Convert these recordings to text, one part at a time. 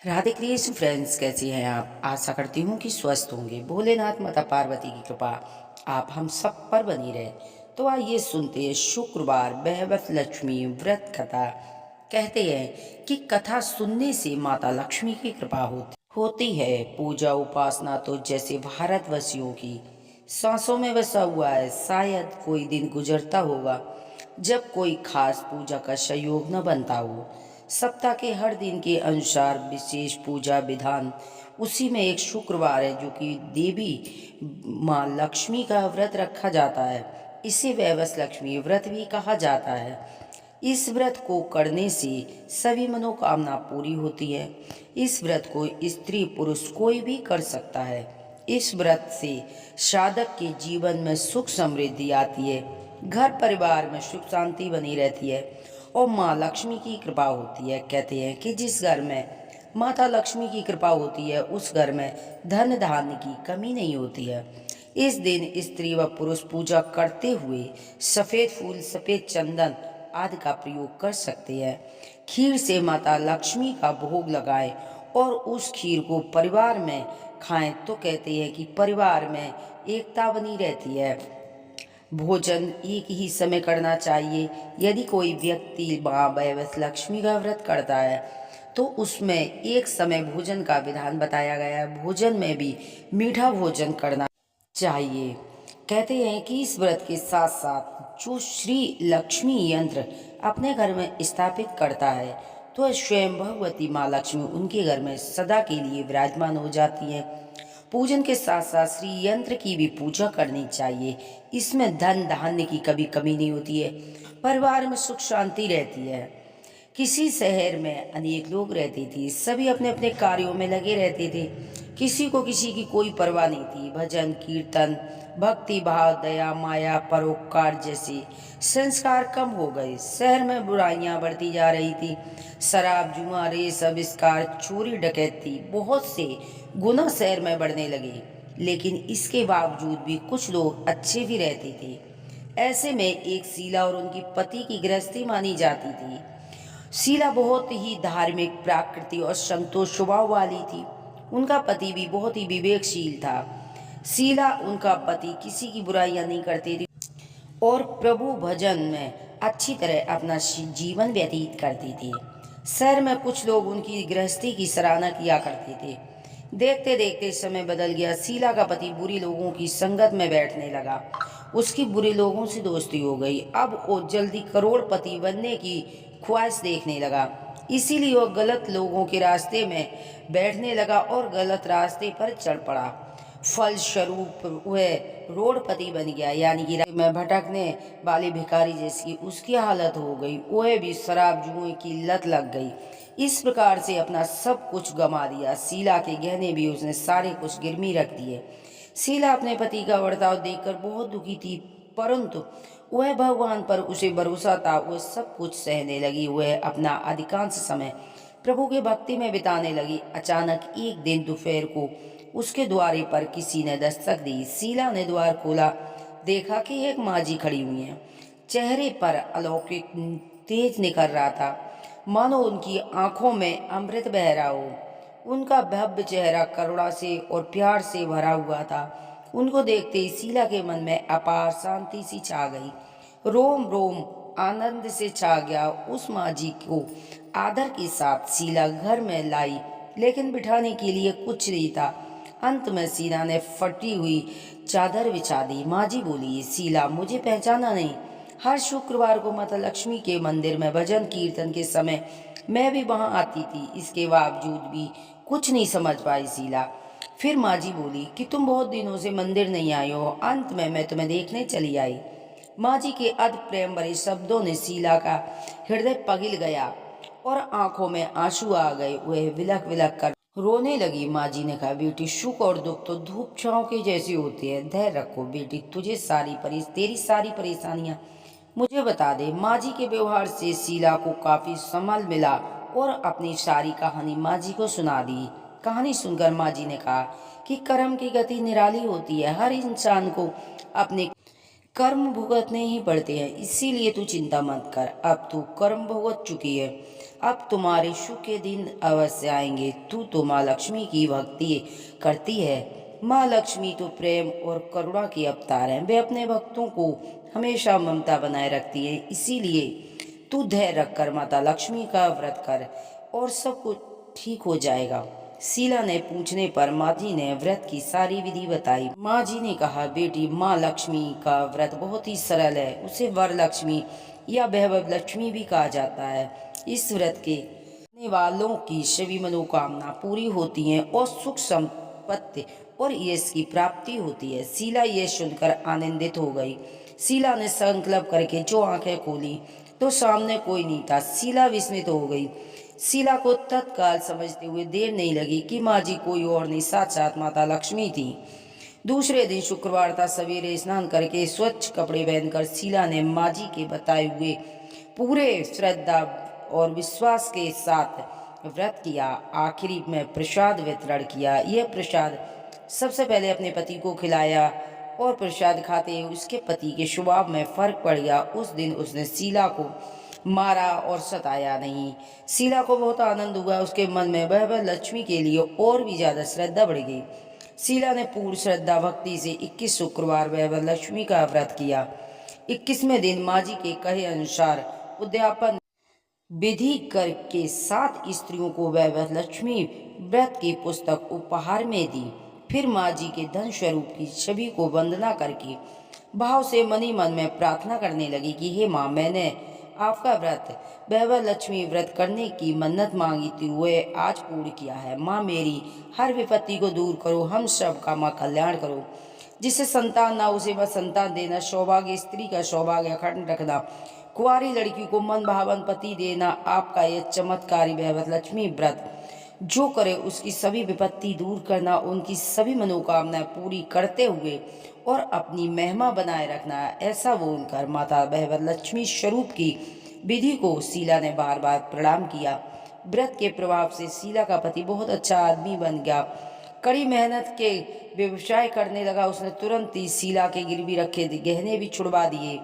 Radhe Krishna friends, कैसे हैं आप? आशा करती हूँ कि स्वस्थ होंगे। भोलेनाथ माता पार्वती की कृपा आप हम सब पर बनी रहे। तो आइए सुनते हैं शुक्रवार वैवत लक्ष्मी व्रत कथा। कहते हैं कि कथा सुनने से माता लक्ष्मी की कृपा होती है। पूजा उपासना तो जैसे भारतवासियों की सांसों में बसा हुआ है। शायद कोई दिन गुजरता होगा जब कोई खास पूजा का संयोग न बनता हो। सप्ताह के हर दिन के अनुसार विशेष पूजा विधान। उसी में एक शुक्रवार है जो कि देवी माँ लक्ष्मी का व्रत रखा जाता है। इसे वैवस लक्ष्मी व्रत भी कहा जाता है। इस व्रत को करने से सभी मनोकामना पूरी होती है। इस व्रत को स्त्री पुरुष कोई भी कर सकता है। इस व्रत से साधक के जीवन में सुख समृद्धि आती है, घर परिवार में सुख शांति बनी रहती है और माँ लक्ष्मी की कृपा होती है। कहते हैं कि जिस घर में माता लक्ष्मी की कृपा होती है उस घर में धन धान्य की कमी नहीं होती है। इस दिन स्त्री व पुरुष पूजा करते हुए सफ़ेद फूल, सफ़ेद चंदन आदि का प्रयोग कर सकते हैं। खीर से माता लक्ष्मी का भोग लगाएं और उस खीर को परिवार में खाएं तो कहते हैं कि परिवार में एकता बनी रहती है। भोजन एक ही समय करना चाहिए। यदि कोई व्यक्ति माँ वैवस लक्ष्मी का व्रत करता है तो उसमें एक समय भोजन का विधान बताया गया है। भोजन में भी मीठा भोजन करना चाहिए। कहते हैं कि इस व्रत के साथ साथ जो श्री लक्ष्मी यंत्र अपने घर में स्थापित करता है तो स्वयं भगवती माँ लक्ष्मी उनके घर में सदा के लिए विराजमान हो जाती है। पूजन के साथ साथ श्री यंत्र की भी पूजा करनी चाहिए। इसमें धन धान्य की कभी कमी नहीं होती है। परिवार में सुख शांति रहती है। किसी शहर में अनेक लोग रहते थे, सभी अपने अपने कार्यों में लगे रहते थे। किसी को किसी की कोई परवाह नहीं थी। भजन कीर्तन, भक्ति भाव, दया माया परोपकार जैसे संस्कार कम हो गए। शहर में बुराइयां बढ़ती जा रही थी। शराब, जुआ, रेस, अविष्कार, चोरी, डकैती, बहुत से गुनाह शहर में बढ़ने लगे। लेकिन इसके बावजूद भी कुछ लोग अच्छे भी रहते थे। ऐसे में एक शीला और उनकी पति की गृहस्थी मानी जाती थी। शीला बहुत ही धार्मिक, प्राकृतिक और संतोष स्वभाव वाली थी। उनका पति भी बहुत ही विवेकशील था। शीला, उनका पति किसी की बुराइयां नहीं करते थे और प्रभु भजन में अच्छी तरह अपना जीवन व्यतीत करती थी। शहर में कुछ लोग उनकी गृहस्थी की सराहना किया करते थे। देखते देखते समय बदल गया। शीला का पति बुरी लोगों की संगत में बैठने लगा। उसकी बुरे लोगों से दोस्ती हो गई। अब वो जल्दी करोड़पति बनने की ख्वाहिश देखने लगा। इसीलिए वह गलत लोगों के रास्ते में बैठने लगा और गलत रास्ते पर चढ़ पड़ा। फलस्वरूप वह रोडपति बन गया, यानी कि रास्ते में भटकने वाले भिखारी जैसी उसकी हालत हो गई। वह भी शराब जुए की लत लग गई। इस प्रकार से अपना सब कुछ गंवा दिया। शीला के गहने भी उसने सारे कुछ गिरवी रख दिए। शीला अपने पति का बर्ताव देखकर बहुत दुखी थी, परंतु वह भगवान पर उसे भरोसा था। वह सब कुछ सहने लगी। वह अपना अधिकांश समय प्रभु के भक्ति में बिताने लगी। अचानक एक दिन दोपहर को उसके द्वारे पर किसी ने दस्तक दी। शीला ने द्वार खोला, देखा कि एक माँ जी खड़ी हुई हैं। चेहरे पर अलौकिक तेज निखर रहा था, मानो उनकी आंखों में अमृत बह रहा हो। उनका भव्य चेहरा करुणा से और प्यार से भरा हुआ था। उनको देखते ही शीला के मन में अपार शांति सी छा गई। रोम रोम आनंद से छा गया। उस माँ जी को आदर के साथ शीला घर में लाई, लेकिन बिठाने के लिए कुछ नहीं था। अंत में शीला ने फटी हुई चादर बिछा दी। माँ जी बोली, शीला, मुझे पहचाना नहीं? हर शुक्रवार को माता लक्ष्मी के मंदिर में भजन कीर्तन के समय मैं भी वहां आती थी। इसके बावजूद भी कुछ नहीं समझ पाई शीला। फिर माँ जी बोली कि तुम बहुत दिनों से मंदिर नहीं आई हो। अंत में मैं तुम्हें देखने चली आई। माँ जी के अध प्रेम भरे शब्दों ने शीला का हृदय पिघल गया और आंखों में आंसू आ गए। वह विलख विलख कर रोने लगी। माँ जी ने कहा, बेटी, सुख और दुख तो धूप छांव के जैसे होते हैं। धैर्य रखो बेटी, तेरी सारी परेशानियां मुझे बता दे। माँ जी के व्यवहार से शीला को काफी संभल मिला और अपनी सारी कहानी माँ जी को सुना दी। कहानी सुनकर माँ जी ने कहा कि कर्म की गति निराली होती है। हर इंसान को अपने कर्म भुगतने ही पड़ते हैं, इसीलिए तू चिंता मत कर। अब तू कर्म भुगत चुकी है, अब तुम्हारे सुख के दिन अवश्य आएंगे। तू तो माँ लक्ष्मी की भक्ति करती है। माँ लक्ष्मी तो प्रेम और करुणा की अवतार है, वे अपने भक्तों को हमेशा ममता बनाए रखती है। इसीलिए तू धैर्य रखकर माता लक्ष्मी का व्रत कर और सब कुछ ठीक हो जाएगा। शीला ने पूछने पर माँ जी ने व्रत की सारी विधि बताई। माँ जी ने कहा, बेटी, माँ लक्ष्मी का व्रत बहुत ही सरल है, उसे वर लक्ष्मी या वैभव लक्ष्मी भी कहा जाता है। इस व्रत के करने वालों की सभी मनोकामना पूरी होती हैं और सुख संपत्ति और यश की प्राप्ति होती है। शीला ये सुनकर आनंदित हो गई। शीला ने संकल्प करके जो आंखें खोली तो सामने कोई नहीं था। शीला विस्मित हो गई। शीला को तत्काल समझते हुए देर नहीं लगी कि माँ जी कोई और नहीं, साक्षात माता लक्ष्मी थी। दूसरे दिन शुक्रवार था। सवेरे स्नान करके स्वच्छ कपड़े पहनकर शीला ने माँ जी के बताए हुए पूरे श्रद्धा और विश्वास के साथ व्रत किया। आखिरी में प्रसाद वितरण किया। यह प्रसाद सबसे पहले अपने पति को खिलाया और प्रसाद खाते ही उसके पति के स्वभाव में फर्क पड़ गया। उस दिन उसने शीला को मारा और सताया नहीं। शीला को बहुत आनंद हुआ। उसके मन में वह लक्ष्मी के लिए और भी ज्यादा श्रद्धा बढ़ गई। शीला ने पूर्ण श्रद्धा भक्ति से 21 शुक्रवार वह लक्ष्मी का व्रत किया। 21वें दिन माँ जी के कहे अनुसार उद्यापन विधि करके 7 स्त्रियों को वह लक्ष्मी व्रत की पुस्तक उपहार में दी। फिर माँ जी के धन स्वरूप की छवि को वंदना करके भाव से मनी मन में प्रार्थना करने लगी कि हे माँ, मैंने आपका व्रत वैभव लक्ष्मी व्रत करने की मन्नत मांगी थी, वह आज पूर्ण किया है। माँ, मेरी हर विपत्ति को दूर करो, हम सब का माँ कल्याण करो। जिसे संतान ना उसे वह संतान देना, सौभाग्य स्त्री का सौभाग्य अखंड रखना, कुंवारी लड़की को मन भावन पति देना। आपका यह चमत्कारी वैभव लक्ष्मी व्रत जो करे उसकी सभी विपत्ति दूर करना, उनकी सभी मनोकामनाएं पूरी करते हुए और अपनी महिमा बनाए रखना। ऐसा बोलकर माता वैभव लक्ष्मी स्वरूप की विधि को शीला ने बार बार प्रणाम किया। व्रत के प्रभाव से शीला का पति बहुत अच्छा आदमी बन गया। कड़ी मेहनत के व्यवसाय करने लगा। उसने तुरंत ही शीला के गिरवी रखे गहने भी छुड़वा दिए।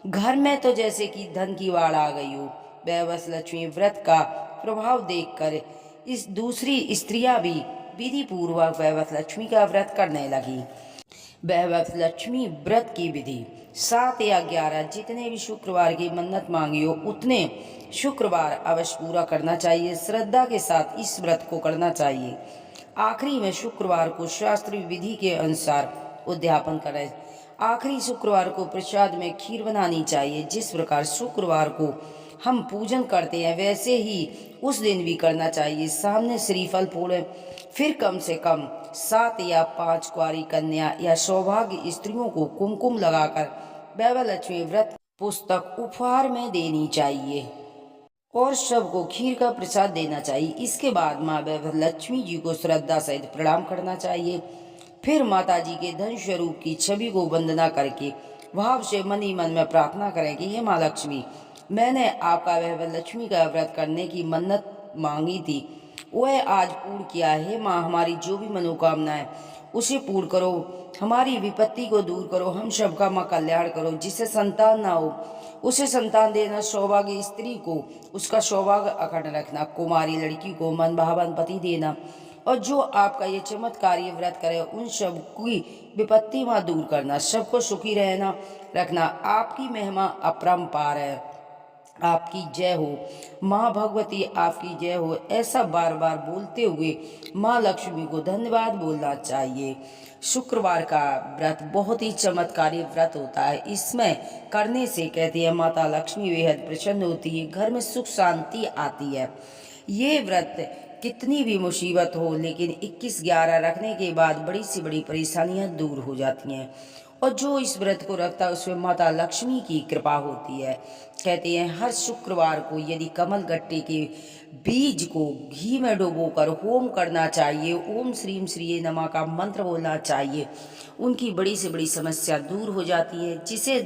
घर में तो जैसे कि धन की बाढ़ आ गई हो। वैभव लक्ष्मी व्रत का प्रभाव देखकर इस दूसरी स्त्रियां भी विधि पूर्वक वैभव लक्ष्मी का व्रत करने लगी। वैभव लक्ष्मी व्रत की विधि 7 या 11 जितने भी शुक्रवार की मन्नत मांगी हो उतने शुक्रवार अवश्य पूरा करना चाहिए। श्रद्धा के साथ इस व्रत को करना चाहिए। आखिरी में शुक्रवार को शास्त्रीय विधि के अनुसार उद्यापन करें। आखिरी शुक्रवार को प्रसाद में खीर बनानी चाहिए। जिस प्रकार शुक्रवार को हम पूजन करते हैं वैसे ही उस दिन भी करना चाहिए। सामने श्रीफल फोड़े, फिर कम से कम 7 या 5 कुंवारी कन्या या सौभाग्य स्त्रियों को कुमकुम लगाकर वैभव लक्ष्मी व्रत पुस्तक उपहार में देनी चाहिए और सबको खीर का प्रसाद देना चाहिए। इसके बाद माँ वैभव लक्ष्मी जी को श्रद्धा सहित प्रणाम करना चाहिए। फिर माता जी के धन स्वरूप की छवि को वंदना करके भाव से मन ही मन में प्रार्थना करें कि हे माँ लक्ष्मी, मैंने आपका वैभव लक्ष्मी का व्रत करने की मन्नत मांगी थी, वह आज पूर्ण किया है। हे माँ, हमारी जो भी मनोकामना है उसे पूर्ण करो, हमारी विपत्ति को दूर करो, हम सबका माँ कल्याण करो। जिसे संतान ना हो उसे संतान देना, सौभाग्य स्त्री को उसका सौभाग्य अखंड रखना, कुमारी लड़की को मन भावन पति देना, और जो आपका ये चमत्कारी व्रत करे उन सब की विपत्ति माँ दूर करना, सबको सुखी रहना रखना। आपकी महिमा अपरंपार है। आपकी जय हो माँ भगवती, आपकी जय हो। ऐसा बार बार बोलते हुए माँ लक्ष्मी को धन्यवाद बोलना चाहिए। शुक्रवार का व्रत बहुत ही चमत्कारी व्रत होता है। इसमें करने से कहती है माता लक्ष्मी बेहद प्रसन्न होती है, घर में सुख शांति आती है। ये व्रत कितनी भी मुसीबत हो लेकिन 21-11 रखने के बाद बड़ी से बड़ी परेशानियां दूर हो जाती हैं और जो इस व्रत को रखता है उसमें माता लक्ष्मी की कृपा होती है। कहते हैं हर शुक्रवार को यदि कमल गट्टे के बीज को घी में डुबोकर होम करना चाहिए, ओम श्रीम श्री नमः का मंत्र बोलना चाहिए, उनकी बड़ी से बड़ी समस्या दूर हो जाती है।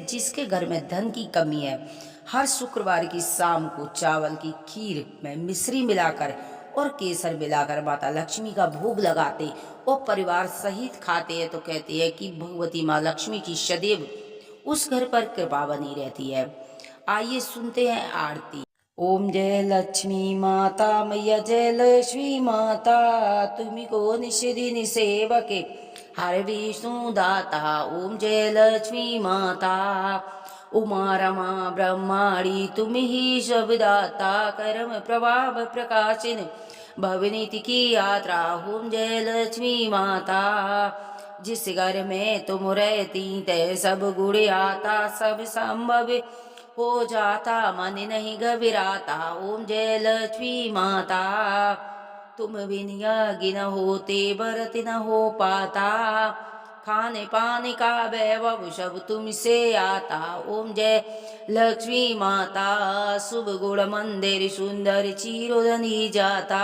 जिसके घर में धन की कमी है हर शुक्रवार की शाम को चावल की खीर में मिश्री मिलाकर और केसर मिलाकर माता लक्ष्मी का भोग लगाते और परिवार सहित खाते हैं तो कहते हैं कि भगवती माँ लक्ष्मी की सदैव उस घर पर कृपा बनी रहती है। आइए सुनते हैं आरती। ओम जय लक्ष्मी माता मैया जय लक्ष्मी माता, तुम्ही को निषेधी निसेवके हर विष्णु दाता। ओम जय लक्ष्मी माता उमा रमा ब्रह्माणी तुम्ही ही शब्दाता, कर्म प्रभाव प्रकाशिन भवनीति की यात्रा। ओम जय लक्ष्मी माता जिस घर में तुम रहती तय सब गुण आता, सब संभव हो जाता मन नहीं घबराता। ओम जय लक्ष्मी माता तुम बिन यज्ञ न होते व्रत न हो पाता, खाने पाने का वैभव सब तुमसे आता। ओम जय लक्ष्मी माता शुभ गुण मंदिर सुंदर चिरोधनी जाता,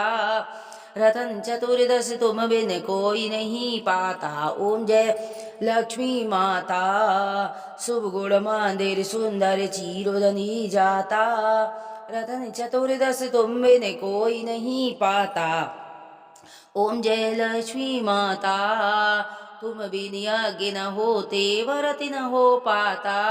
रतन चतुर्दश तुम बिन कोई नहीं पाता। ओम जय लक्ष्मी माता शुभ गुण मंदिर सुंदर चिरोधनी जाता, रतन चतुर्दश तुम बिन कोई नहीं पाता। ओम जय लक्ष्मी माता तुम बिन यज्ञ न होते व्रत न हो पाता,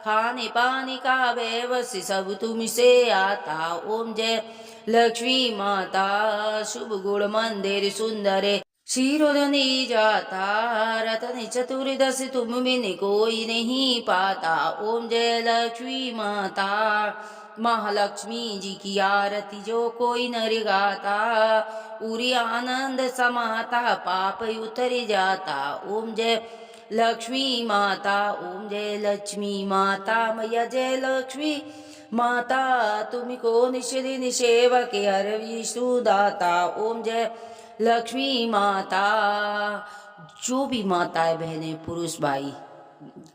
खाने पाने का व्यवसाय सब तुमसे आता। ओम जय लक्ष्मी माता शुभ गुण मंदिर सुंदर क्षीरोधनी जाता, रतन चतुर्दश तुम बिन कोई नहीं पाता। ओम जय लक्ष्मी माता महालक्ष्मी जी की आरती जो कोई नर गाता, पूरी आनंद समाता पाप उतर जाता। ओम जय लक्ष्मी माता ओम जय लक्ष्मी माता मैया जय लक्ष्मी माता तुम को निषेधि निषेवक हर विष्णु दाता। ओम जय लक्ष्मी माता। जो भी माताएं बहनें पुरुष भाई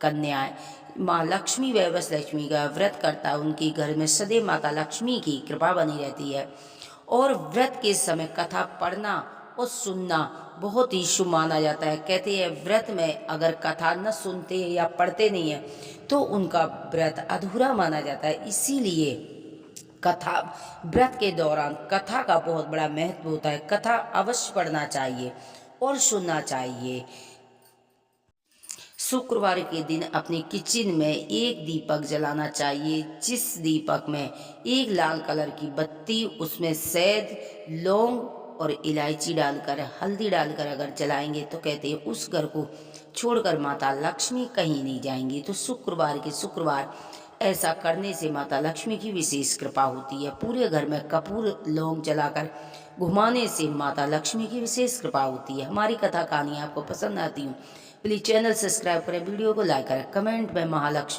कन्याएं माँ लक्ष्मी वैवस लक्ष्मी का व्रत करता है, उनके घर में सदैव माता लक्ष्मी की कृपा बनी रहती है। और व्रत के समय कथा पढ़ना और सुनना बहुत ही शुभ माना जाता है। कहते हैं व्रत में अगर कथा न सुनते या पढ़ते नहीं है तो उनका व्रत अधूरा माना जाता है। इसीलिए कथा व्रत के दौरान कथा का बहुत बड़ा महत्व होता है। कथा अवश्य पढ़ना चाहिए और सुनना चाहिए। शुक्रवार के दिन अपने किचन में एक दीपक जलाना चाहिए, जिस दीपक में एक लाल कलर की बत्ती उसमें शहद लौंग और इलायची डालकर हल्दी डालकर अगर जलाएंगे तो कहते हैं उस घर को छोड़कर माता लक्ष्मी कहीं नहीं जाएंगी। तो शुक्रवार के शुक्रवार ऐसा करने से माता लक्ष्मी की विशेष कृपा होती है। पूरे घर में कपूर लौंग जलाकर घुमाने से माता लक्ष्मी की विशेष कृपा होती है। हमारी कथा कहानी आपको पसंद आती हूँ प्लीज़ चैनल सब्सक्राइब करें, वीडियो को लाइक करें, कमेंट में महालक्ष्मी